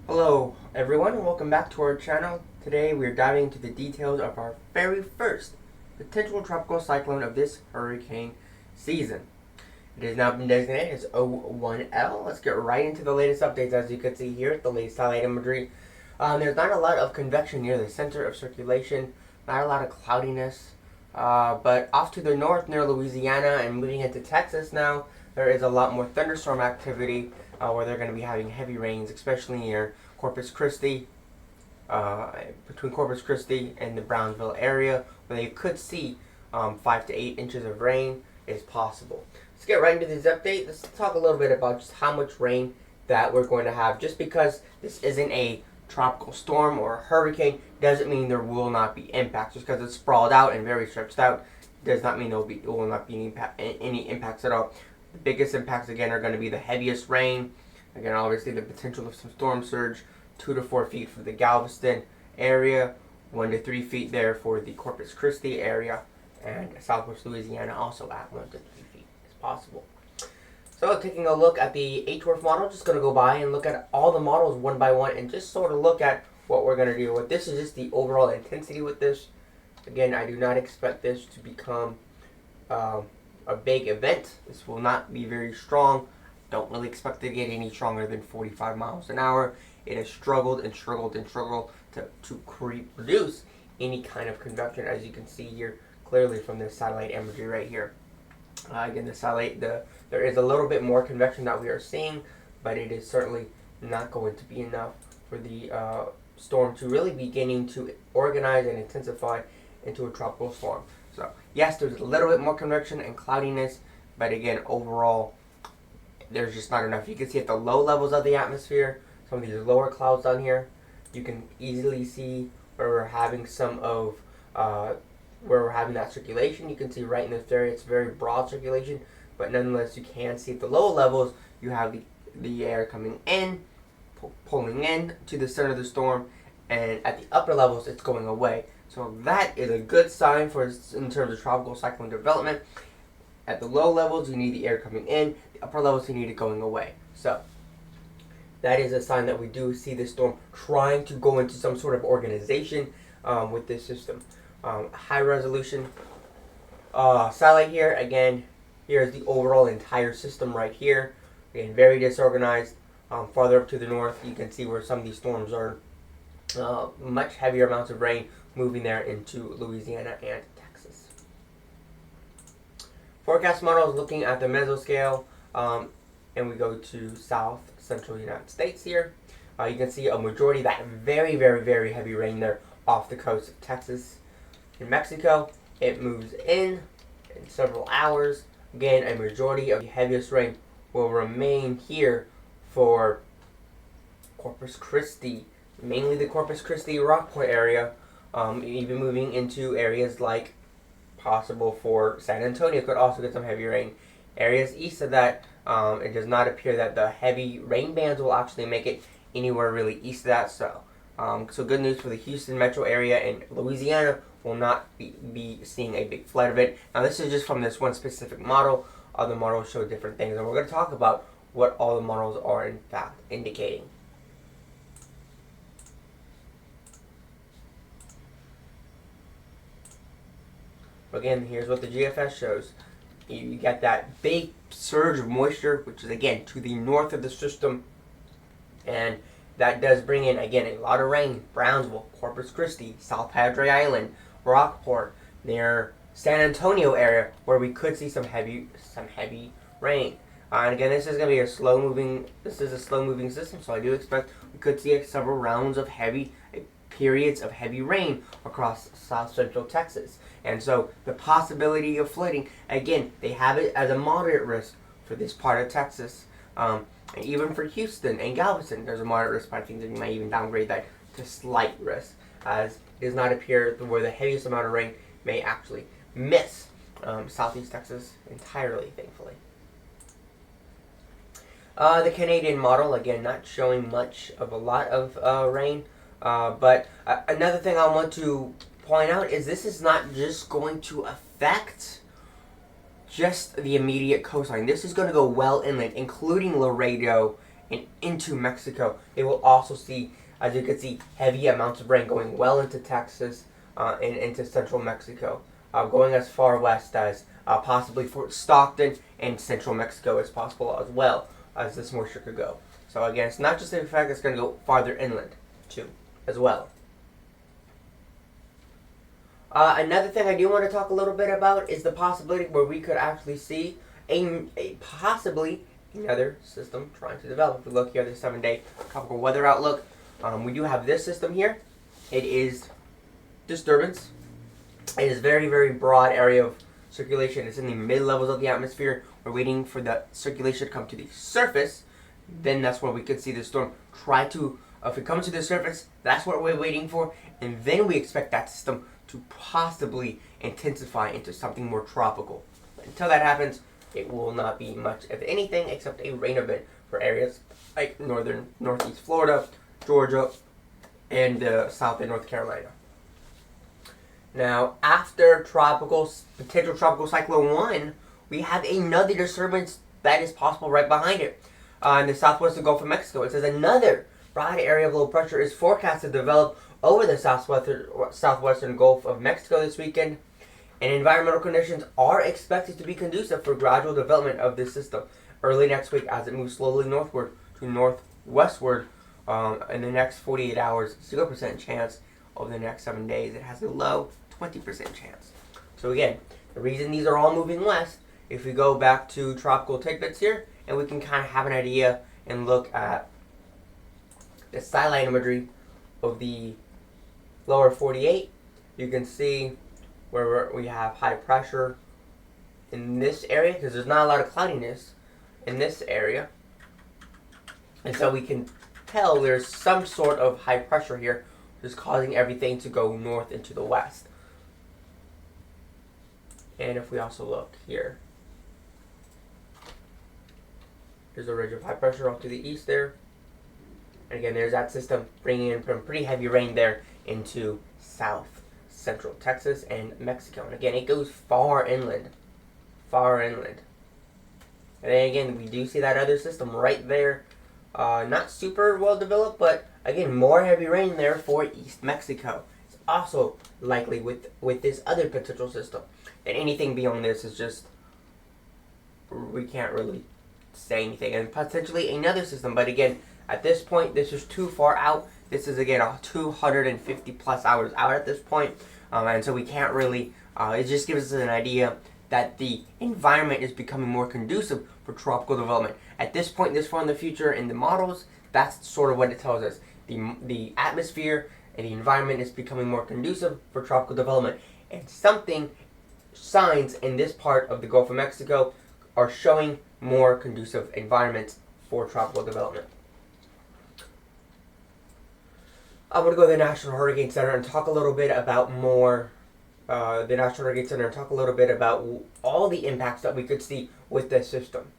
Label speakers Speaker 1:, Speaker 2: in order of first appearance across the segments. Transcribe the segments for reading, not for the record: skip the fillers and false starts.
Speaker 1: Hello everyone and welcome back to our channel. Today we are diving into the details of our very first potential tropical cyclone of this hurricane season. It has now been designated as O1L. Let's get right into the latest updates. As you can see here, the latest satellite imagery. There's not a lot of convection near the center of circulation, not a lot of cloudiness, but off to the north near Louisiana and moving into Texas now, there is a lot more thunderstorm activity where they're going to be having heavy rains, especially near Corpus Christi, between Corpus Christi and the Brownsville area, where you could see 5 to 8 inches of rain is possible. Let's get right into this update. Let's talk a little bit about just how much rain that we're going to have. Just because this isn't a tropical storm or a hurricane doesn't mean there will not be impacts. Just because it's sprawled out and very stretched out does not mean there will not be any impacts at all. The biggest impacts again are going to be the heaviest rain. Again, obviously the potential of some storm surge, 2 to 4 feet for the Galveston area, 1 to 3 feet there for the Corpus Christi area, and Southwest Louisiana also at 1 to 3 feet is possible. So taking a look at the HWRF model, just going to go by and look at all the models one by one and just sort of look at what we're going to deal with. This is just the overall intensity with this. Again, I do not expect this to become a big event. This will not be very strong. Don't really expect it to get any stronger than 45 miles an hour. It has struggled and struggled and struggled to produce any kind of convection, as you can see here clearly from this satellite imagery right here. Again, there is a little bit more convection that we are seeing, but it is certainly not going to be enough for the storm to really beginning to organize and intensify into a tropical storm. So yes, there's a little bit more convection and cloudiness, but again, overall, there's just not enough. You can see at the low levels of the atmosphere, some of these lower clouds down here, you can easily see where we're having where we're having that circulation. You can see right in this area, it's very broad circulation, but nonetheless, you can see at the lower levels, you have the air coming in, pulling in to the center of the storm, and at the upper levels, it's going away. So that is a good sign in terms of tropical cyclone development. At the low levels, you need the air coming in. The upper levels, you need it going away. So that is a sign that we do see this storm trying to go into some sort of organization with this system. High resolution satellite here. Again, here's the overall entire system right here. Again, very disorganized. Farther up to the north, you can see where some of these storms are. Much heavier amounts of rain moving there into Louisiana and Texas. Forecast model is looking at the mesoscale, and we go to south central United States here. You can see a majority of that very, very, very heavy rain there off the coast of Texas and Mexico. It moves in several hours. Again, a majority of the heaviest rain will remain here for Corpus Christi, mainly the Corpus Christi Rockport area, even moving into areas like possible for San Antonio could also get some heavy rain. Areas east of that, it does not appear that the heavy rain bands will actually make it anywhere really east of that. So good news for the Houston metro area, and Louisiana will not be seeing a big flood event. Now this is just from this one specific model. Other models show different things, and we're going to talk about what all the models are in fact indicating. Again, here's what the GFS shows. You get that big surge of moisture, which is again to the north of the system, and that does bring in again a lot of rain. Brownsville, Corpus Christi, South Padre Island, Rockport, near San Antonio area, where we could see some heavy rain. And again, this is going to be a slow moving system, so I do expect we could see several rounds of periods of heavy rain across south central Texas. And so the possibility of flooding, again, they have it as a moderate risk for this part of Texas. And even for Houston and Galveston, there's a moderate risk, but I think that you might even downgrade that to slight risk, as it does not appear where the heaviest amount of rain may actually miss southeast Texas entirely, thankfully. The Canadian model, again, not showing much of a lot of rain. But another thing I want to point out is this is not just going to affect just the immediate coastline. This is going to go well inland, including Laredo and into Mexico. They will also see, as you can see, heavy amounts of rain going well into Texas and into central Mexico, going as far west as possibly Fort Stockton and central Mexico as possible as well as this moisture could go. So again, it's not just the fact it's going to go farther inland too, as well. Another thing I do want to talk a little bit about is the possibility where we could actually see a possibly another system trying to develop. If we look here at the 7-day tropical weather outlook, we do have this system here. It is disturbance. It is very, very broad area of circulation. It's in the mid-levels of the atmosphere. We're waiting for the circulation to come to the surface. Then that's where we could see the storm try to, if it comes to the surface, that's what we're waiting for. And then we expect that system to possibly intensify into something more tropical. Until that happens, it will not be much of anything except a rain event for areas like northeast Florida, Georgia, and south and North Carolina. Now, after potential tropical cyclone 1, we have another disturbance that is possible right behind it. In the southwestern Gulf of Mexico, it says another broad area of low pressure is forecast to develop over the southwestern Gulf of Mexico this weekend, and environmental conditions are expected to be conducive for gradual development of this system early next week as it moves slowly northward to northwestward in the next 48 hours. 0% chance over the next 7 days. It has a low 20% chance. So again, the reason these are all moving west, if we go back to tropical tidbits here, and we can kind of have an idea and look at the satellite imagery of the lower 48, you can see where we have high pressure in this area because there's not a lot of cloudiness in this area, and so we can tell there's some sort of high pressure here which is causing everything to go north into the west. And if we also look here, there's a ridge of high pressure off to the east there. And again, there's that system bringing in some pretty heavy rain there into south central Texas and Mexico. And again, it goes far inland. And then again, we do see that other system right there. Not super well developed, but again, more heavy rain there for East Mexico. It's also likely with this other potential system. And anything beyond this is just, we can't really say anything. And potentially another system, but again, at this point, this is too far out. This is again 250 plus hours out at this point, and so we can't really. It just gives us an idea that the environment is becoming more conducive for tropical development. At this point, this far in the future, in the models, that's sort of what it tells us. The atmosphere and the environment is becoming more conducive for tropical development, and signs in this part of the Gulf of Mexico are showing more conducive environments for tropical development. I'm going to go to the National Hurricane Center and talk a little bit about all the impacts that we could see with this system.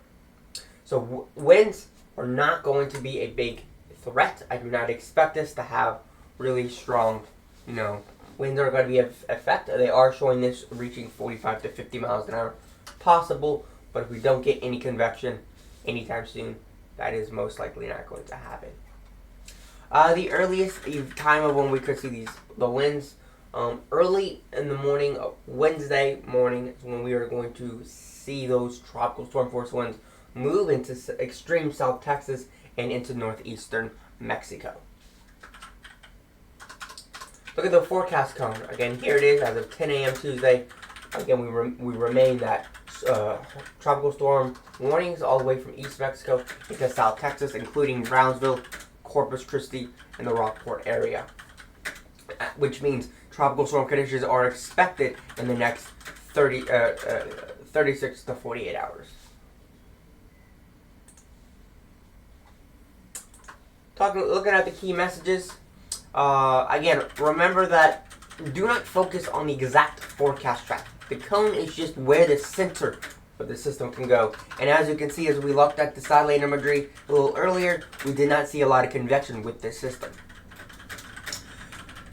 Speaker 1: So winds are not going to be a big threat. I do not expect this to have really strong, winds are going to be an effect. They are showing this reaching 45 to 50 miles an hour possible, but if we don't get any convection anytime soon, that is most likely not going to happen. The earliest time of when we could see the winds, early in the morning, Wednesday morning, is when we are going to see those tropical storm force winds move into extreme South Texas and into northeastern Mexico. Look at the forecast cone. Again, here it is as of 10 a.m. Tuesday. Again, we remain that tropical storm warnings all the way from East Mexico into South Texas, including Brownsville, Corpus Christi, and the Rockport area, which means tropical storm conditions are expected in the next 36 to 48 hours. Looking at the key messages, again, remember that do not focus on the exact forecast track. The cone is just where the center of the system can go. And as you can see, as we looked at the satellite imagery a little earlier, we did not see a lot of convection with this system.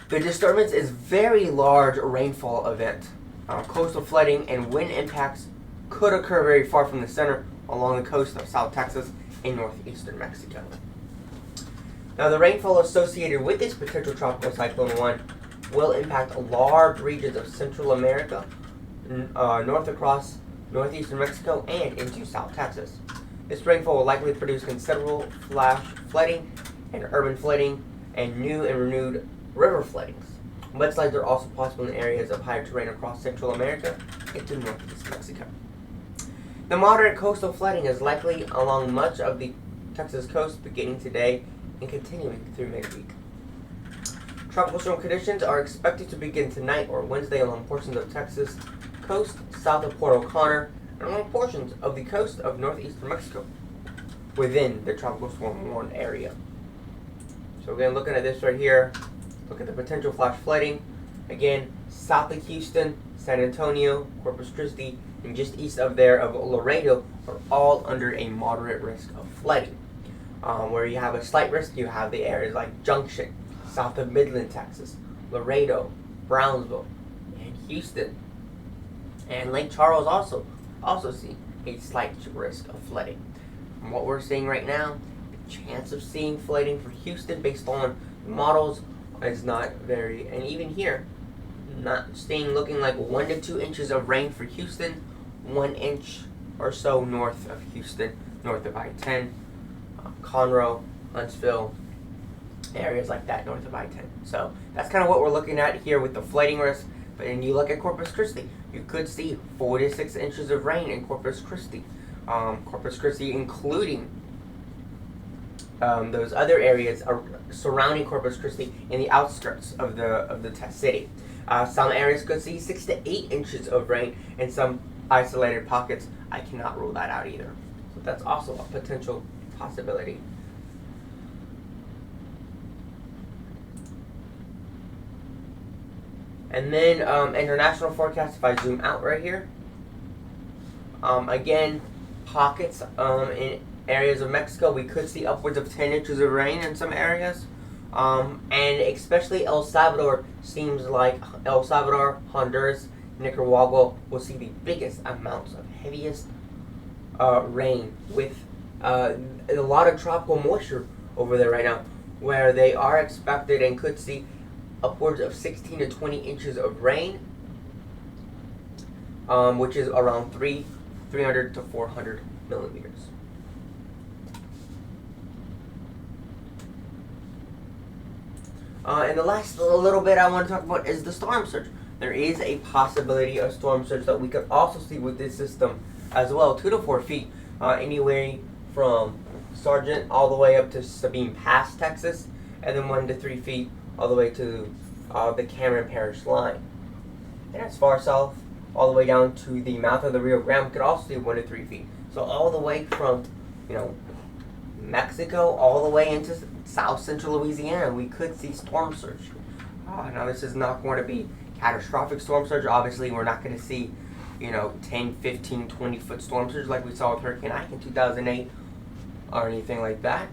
Speaker 1: The disturbance is very large rainfall event. Coastal flooding and wind impacts could occur very far from the center along the coast of South Texas in northeastern Mexico. Now, the rainfall associated with this potential tropical cyclone 1 will impact large regions of Central America, north across northeastern Mexico, and into South Texas. This rainfall will likely produce considerable flash flooding and urban flooding and new and renewed river floodings. Mudslides are also possible in areas of higher terrain across Central America into northeast Mexico. The moderate coastal flooding is likely along much of the Texas coast beginning today and continuing through midweek. Tropical storm conditions are expected to begin tonight or Wednesday along portions of Texas coast south of Port O'Connor and along portions of the coast of northeastern Mexico within the tropical storm warned area. So again, looking at this right here, look at the potential flash flooding. Again, south of Houston, San Antonio, Corpus Christi, and just east of there of Laredo are all under a moderate risk of flooding. Where you have a slight risk, you have the areas like Junction, south of Midland, Texas, Laredo, Brownsville, and Houston. And Lake Charles also see a slight risk of flooding. From what we're seeing right now, the chance of seeing flooding for Houston based on models is not very, and even here, not seeing looking like 1 to 2 inches of rain for Houston, 1 inch or so north of Houston, north of I-10, Conroe, Huntsville, areas like that north of I-10. So that's kind of what we're looking at here with the flooding risk. But when you look at Corpus Christi, you could see 4 to 6 inches of rain in Corpus Christi. Corpus Christi including those other areas surrounding Corpus Christi in the outskirts of the city. Some areas could see 6 to 8 inches of rain in some isolated pockets. I cannot rule that out either. So that's also a potential possibility. And then international forecast, if I zoom out right here, again, pockets in areas of Mexico, we could see upwards of 10 inches of rain in some areas. And especially El Salvador, seems like El Salvador, Honduras, Nicaragua will see the biggest amounts of heaviest rain with a lot of tropical moisture over there right now, where they are expected and could see upwards of 16 to 20 inches of rain, which is around 300 to 400 millimeters. And the last little bit I want to talk about is the storm surge. There is a possibility of storm surge that we could also see with this system as well, 2 to 4 feet, anywhere from Sargent all the way up to Sabine Pass, Texas, and then 1 to 3 feet all the way to the Cameron Parish line. And as far south, all the way down to the mouth of the Rio Grande, we could also see 1 to 3 feet. So all the way from, Mexico all the way into south central Louisiana, we could see storm surge. Now this is not going to be catastrophic storm surge. Obviously, we're not going to see, 10, 15, 20 foot storm surge like we saw with Hurricane Ike in 2008 or anything like that,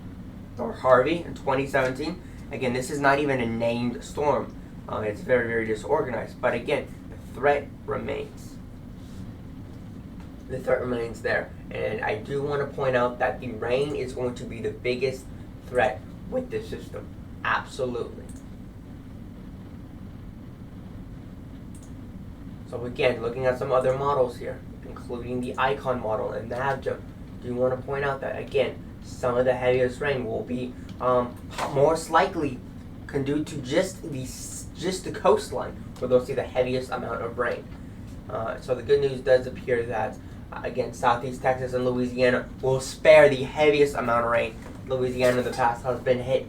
Speaker 1: or Harvey in 2017. Again, this is not even a named storm. It's very, very disorganized. But again, the threat remains. The threat remains there. And I do want to point out that the rain is going to be the biggest threat with this system. Absolutely. So again, looking at some other models here, including the Icon model and the NavGem, do want to point out that, again, some of the heaviest rain will be most likely due to just the coastline, where they'll see the heaviest amount of rain. So the good news does appear that, again, southeast Texas and Louisiana will spare the heaviest amount of rain. Louisiana in the past has been hit,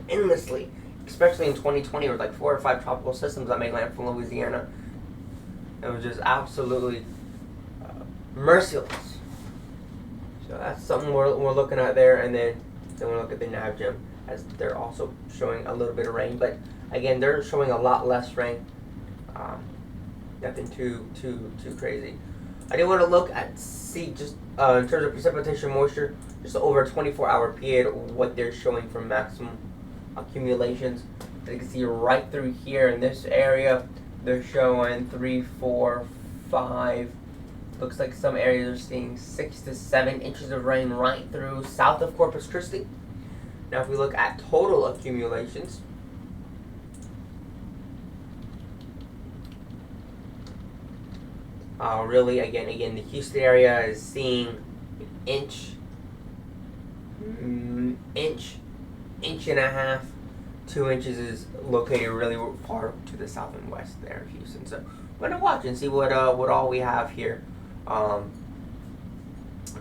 Speaker 1: endlessly, especially in 2020, with like 4 or 5 tropical systems that made landfall in Louisiana. It was just absolutely merciless. So that's something we're looking at there, and then we look at the NavGem, as they're also showing a little bit of rain, but again, they're showing a lot less rain. Nothing too crazy. I do want to look at see just in terms of precipitation moisture, just over a 24-hour period, what they're showing for maximum accumulations. As you can see right through here in this area, they're showing 3, 4, 5, Looks like some areas are seeing 6 to 7 inches of rain right through south of Corpus Christi. Now if we look at total accumulations, really again the Houston area is seeing an inch and a half. 2 inches is located really far to the south and west there of Houston. So we're gonna watch and see what all we have here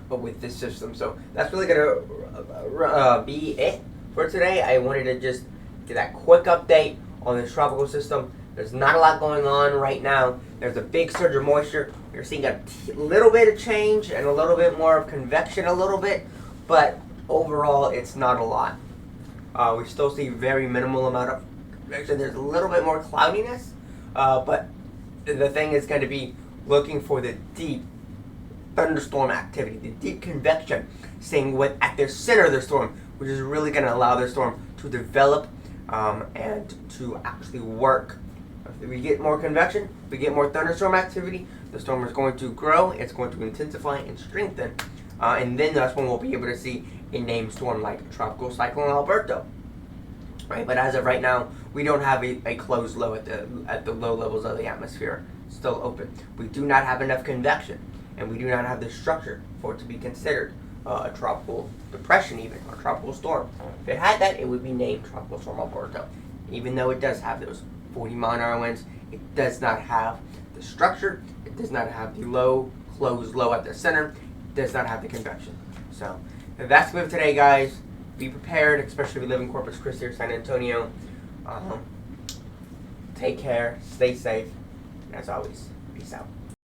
Speaker 1: with this system. So that's really gonna be it for today. I wanted to just get that quick update on this tropical system. There's not a lot going on right now. There's a big surge of moisture. We're seeing a little bit of change and a little bit more of convection a little bit, but overall it's not a lot. We still see very minimal amount of convection. There's a little bit more cloudiness, but the thing is going to be looking for the deep thunderstorm activity, the deep convection, staying at the center of the storm, which is really going to allow the storm to develop and to actually work. If we get more convection, we get more thunderstorm activity, the storm is going to grow, it's going to intensify and strengthen, and then that's when we'll be able to see a named storm like Tropical Cyclone Alberto. Right, but as of right now, we don't have a closed low at the low levels of the atmosphere still open. We do not have enough convection, and we do not have the structure for it to be considered a tropical depression, even or tropical storm. If it had that, it would be named Tropical Storm Alberto. Even though it does have those 40 mile an hour winds, it does not have the structure. It does not have the closed low at the center. It does not have the convection. So that's the move today, guys. Be prepared, especially if you live in Corpus Christi or San Antonio. Take care, stay safe, and as always, peace out.